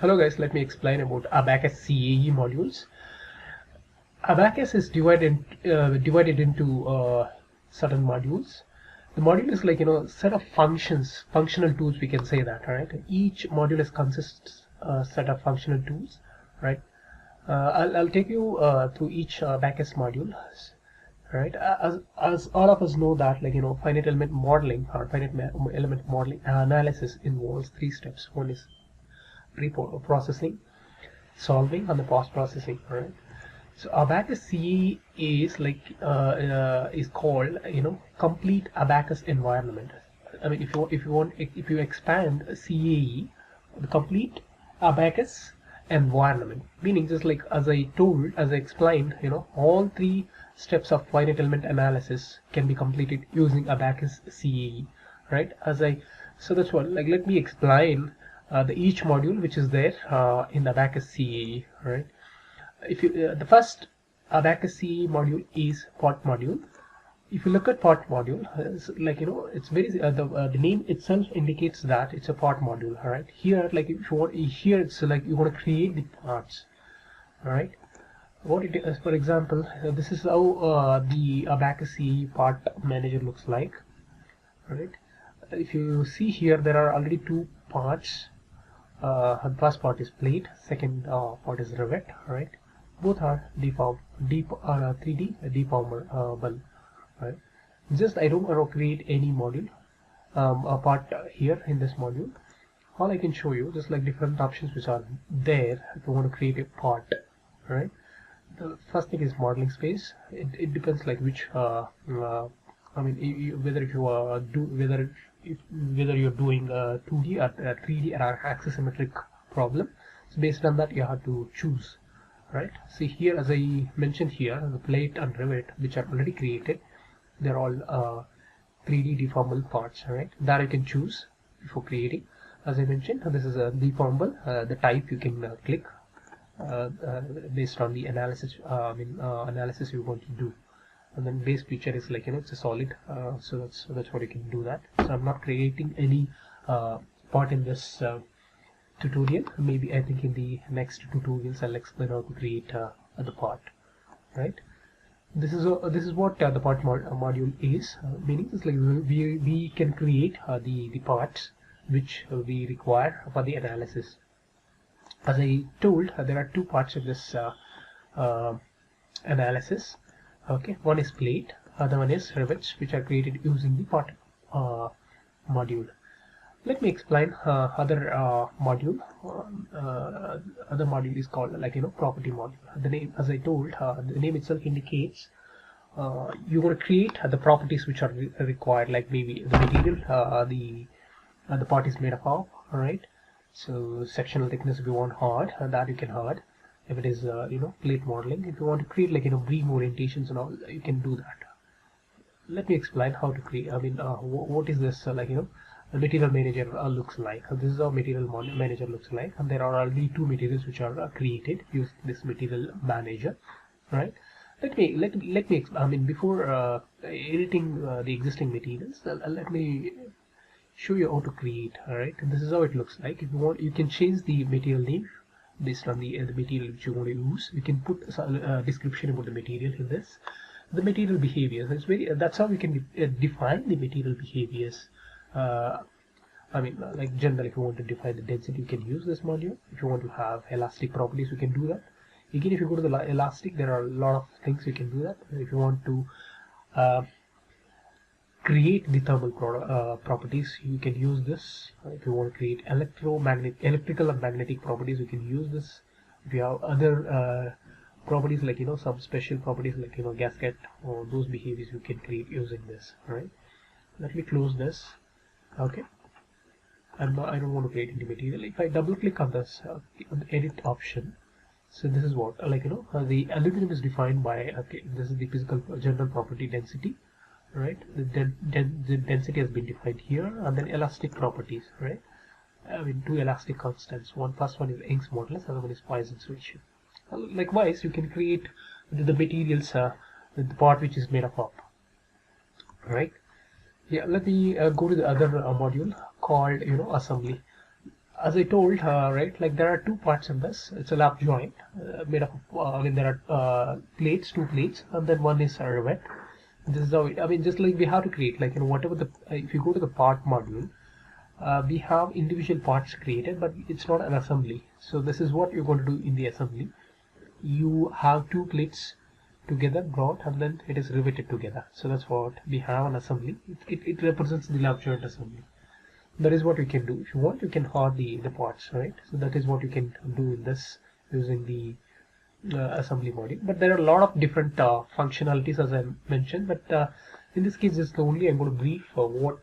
Hello guys, let me explain about Abaqus CAE modules. Abaqus is divided into certain modules. The module is like set of functions, functional tools. We can say that, right? Each module consists a set of functional tools, right? I'll take you through each Abaqus module, right? As all of us know that finite element modeling or element modeling analysis involves three steps. One is pre-processing, solving, and the post-processing, right? So Abaqus CE is is called complete Abaqus environment. I mean, if you expand CAE, the complete Abaqus environment, meaning just like as I explained, all three steps of finite element analysis can be completed using Abaqus CAE, right? So that's what, like, let me explain the each module which is there in Abaqus CAE, right? If you the first Abaqus CE module is part module. If you look at part module, it's it's very the name itself indicates that it's a part module. All right, here like if you want here it's like you want to create the parts. All right, what it is, for example, this is how the Abaqus CE part manager looks like. All right, if you see here, there are already two parts. The first part is plate, second part is rivet, right? Both are deform, deep 3D deformable, right? Just I don't want to create any module a part here in this module. All I can show you just like different options which are there if you want to create a part, right? The first thing is modeling space. It depends like which I mean whether if you do whether you're doing 2D or 3D or axisymmetric problem. So based on that you have to choose, right? See here, as I mentioned here, the plate and rivet which are already created, they're all 3D deformable parts, right? That you can choose before creating. As I mentioned, this is a deformable. The type you can click based on the analysis. Analysis you want to do, and then base feature is like it's a solid. So that's what you can do that. So I'm not creating any part in this tutorial. Maybe I think in the next tutorials I'll explain how to create the part, right? This is what the part module is, meaning it's like we can create the parts which we require for the analysis. As I told, there are two parts of this analysis. Okay, one is plate, other one is rivets, which are created using the part module. Let me explain other module. Other module is called property module. The name, as I told, the name itself indicates you want to create the properties which are required, like maybe the material the part is made of. All right. So sectional thickness if you want hard, and that you can hard. If it is plate modeling, if you want to create beam orientations and all, you can do that. Let me explain how to create. I mean, what is this the material manager looks like. This is how material manager looks like, and there are already two materials which are created using this material manager, right? Let me I mean, before editing the existing materials, let me show you how to create. All right, and this is how it looks like. If you want, you can change the material name based on the material which you want to use. You can put a description about the material in this. The material behaviors, that's how we can define the material behaviors. I mean, like generally, if you want to define the density, you can use this module. If you want to have elastic properties, you can do that. Again, if you go to the elastic, there are a lot of things you can do that. If you want to create the thermal properties, you can use this. If you want to create electrical and magnetic properties, you can use this. If you have other properties like some special properties like gasket or those behaviors, you can create using this. All right. Let me close this. Okay. I don't want to create any material. If I double click on this on the edit option, so this is what the aluminum is defined by, okay, this is the physical general property density, right? The density has been defined here, and then elastic properties, right? I mean, two elastic constants. First one is Young's modulus, other one is Poisson's ratio. Likewise, you can create the materials, the part which is made up of, right? Yeah, let me go to the other module called assembly. as I told, right, like there are two parts in this. It's a lap joint made of, I mean, there are plates, two plates, and then one is a rivet. This is how I mean, just like we have to create, like, you know, whatever the, if you go to the part module, we have individual parts created, but it's not an assembly. So this is what you're going to do in the assembly. You have two plates together brought, and then it is riveted together. So that's what we have an assembly. It represents the lap joint assembly. That is what you can do. If you want, you can hard the parts, right? So that is what you can do in this using the assembly module. But there are a lot of different functionalities, as I mentioned. But in this case, just only I'm going to brief what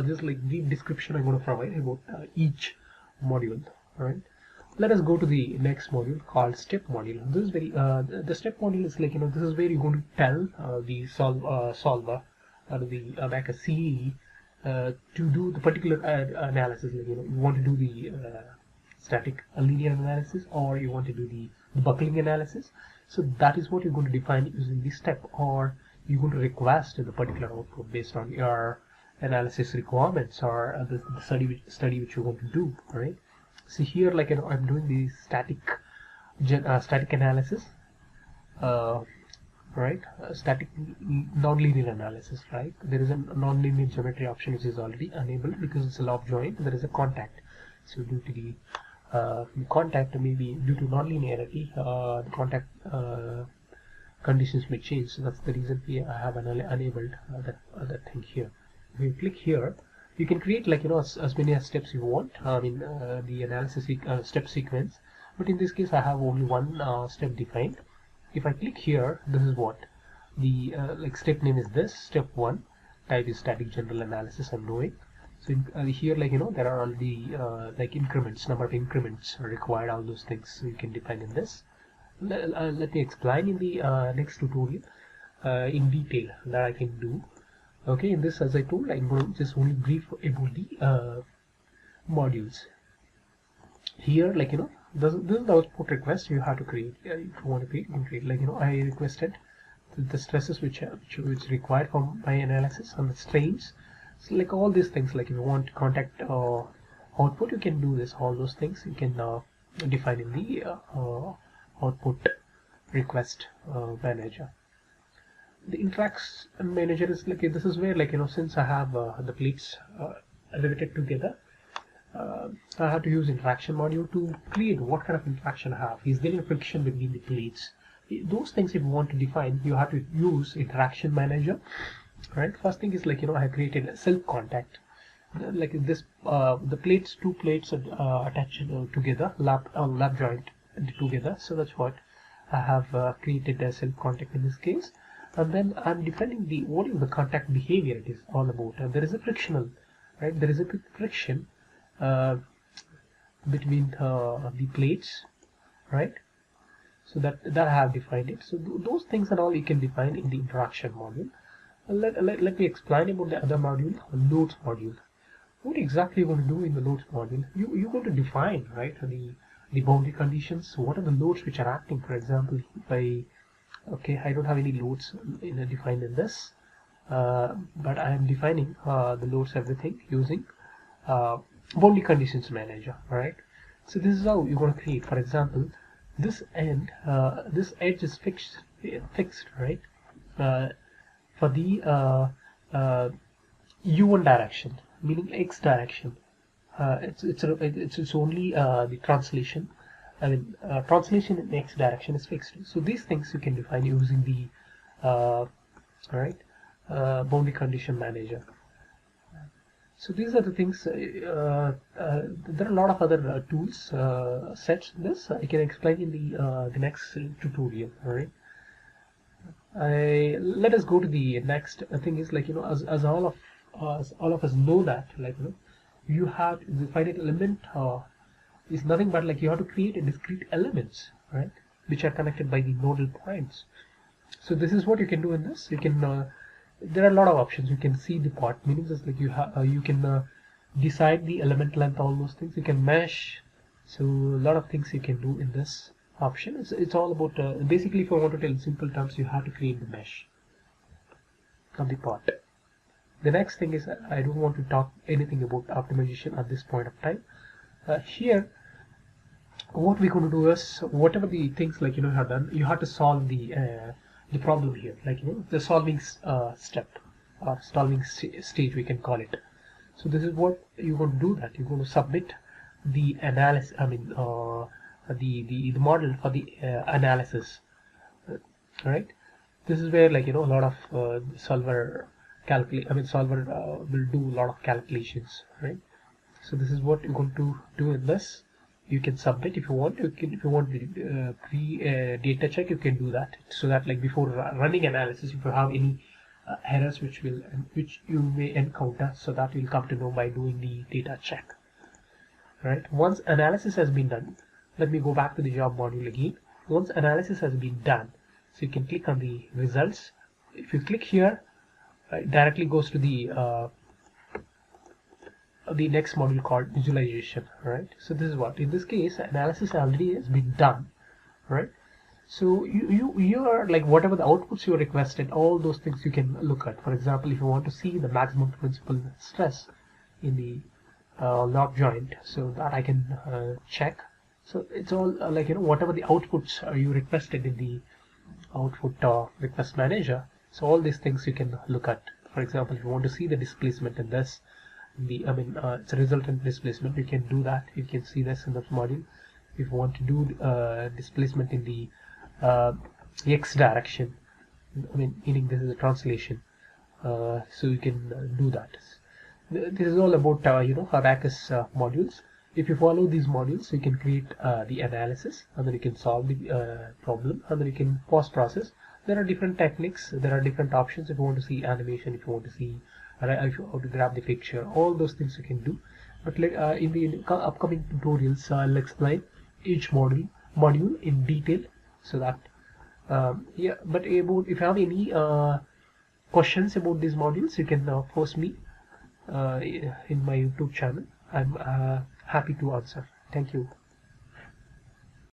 just like brief description I'm going to provide about each module. Right. Let us go to the next module called step module. This is very the step module is like, you know, this is where you're going to tell the solver the Abaqus CAE to do the particular analysis. Like, you know, you want to do the static linear analysis, or you want to do the buckling analysis. So that is what you're going to define using this step, or you're going to request the particular output based on your analysis requirements, or the study which you want to do. Right. So here, like, you know, I'm doing the static analysis, right? Static nonlinear analysis, right? There is a nonlinear geometry option which is already enabled because it's a lap joint. There is a contact. So due to the contact, maybe due to nonlinearity, the contact conditions may change. So that's the reason I have enabled that thing here. If you click here, you can create, like, you know, as many steps you want. I mean, the analysis step sequence. But in this case, I have only one step defined. If I click here, this is what the like step name is this, step 1, type is static general analysis I'm doing. So here, like, you know, there are all the like increments, number of increments are required, all those things, so you can define in this. Let me explain in the next tutorial in detail that I can do. Okay, in this, as I told, I'm going to just only brief about the modules. Here, like, you know, this is the output request you have to create. If you want to create, you can create. Like, you know, I requested the stresses which required for my analysis and the strains. So, like, all these things, like, if you want to contact output, you can do this. All those things you can define in the output request manager. The interaction manager is like, this is where, like, you know, since I have the plates riveted together, I have to use interaction module to create what kind of interaction I have. Is there any friction between the plates? Those things, if you want to define, you have to use interaction manager. Right. First thing is, like, you know, I created a self contact. Like this, the plates, two plates are attached together, lap joint together. So that's what I have created a self contact in this case. And then I'm defining what is the contact behavior it is all about. And there is a frictional, right? There is a friction between the plates, right? So that I have defined it. So those things and all you can define in the interaction module. Let me explain about the other module, loads module. What exactly you're going to do in the loads module? You're going to define, right, the boundary conditions. What are the loads which are acting? For example, okay, I don't have any loads defined in this, but I am defining the loads, everything, using boundary conditions manager. Right. So this is how you're going to create. For example, this edge is fixed, right? For the u1 direction, meaning x direction. It's only the translation. I mean, translation in x direction is fixed. So these things you can define using the boundary condition manager. So these are the things. There are a lot of other tools sets. This I can explain in the next tutorial. All right. Let us go to the next thing. Is, like, you know, as all of us know that, like, you know, you have the finite element is nothing but, like, you have to create a discrete elements, right, which are connected by the nodal points. So this is what you can do in this. You can there are a lot of options. You can see the part, meaning just like you can decide the element length, all those things. You can mesh. So a lot of things you can do in this option. It's all about basically, if I want to tell in simple terms, you have to create the mesh of the part. The next thing is, I don't want to talk anything about optimization at this point of time. Here what we're going to do is, whatever the things like you have done, you have to solve the problem here, like the solving step, or solving stage we can call it. So this is what you're going to do, that you're going to submit the analysis, the model for the analysis. Right, this is where like a lot of solver will do a lot of calculations, right? So this is what you're going to do in this. You can submit if you want. If you want data check, you can do that, so that like before running analysis, if you have any errors which you may encounter, so that you'll come to know by doing the data check. Right, once analysis has been done, let me go back to the job module again. Once analysis has been done, so you can click on the results. If you click here, it directly goes to the next module called visualization. Right, so this is what, in this case, analysis already has been done. Right, so you are like, whatever the outputs you requested, all those things you can look at. For example, if you want to see the maximum principal stress in the lock joint, so that I can check. So it's all like whatever the outputs you requested in the output request manager. So all these things you can look at. For example, if you want to see the displacement in this, it's a resultant displacement, you can do that. You can see this in the module. If you want to do displacement in the x direction, meaning this is a translation, so you can do that. This is all about Abaqus modules. If you follow these modules, you can create the analysis, and then you can solve the problem, and then you can post process. There are different techniques, there are different options. If you want to see animation, if you want to see if you want to grab the picture, all those things you can do. But in the upcoming tutorials, I'll explain each module in detail, so that yeah. But if you have any questions about these modules, you can post me in my YouTube channel. I'm happy to answer. Thank you.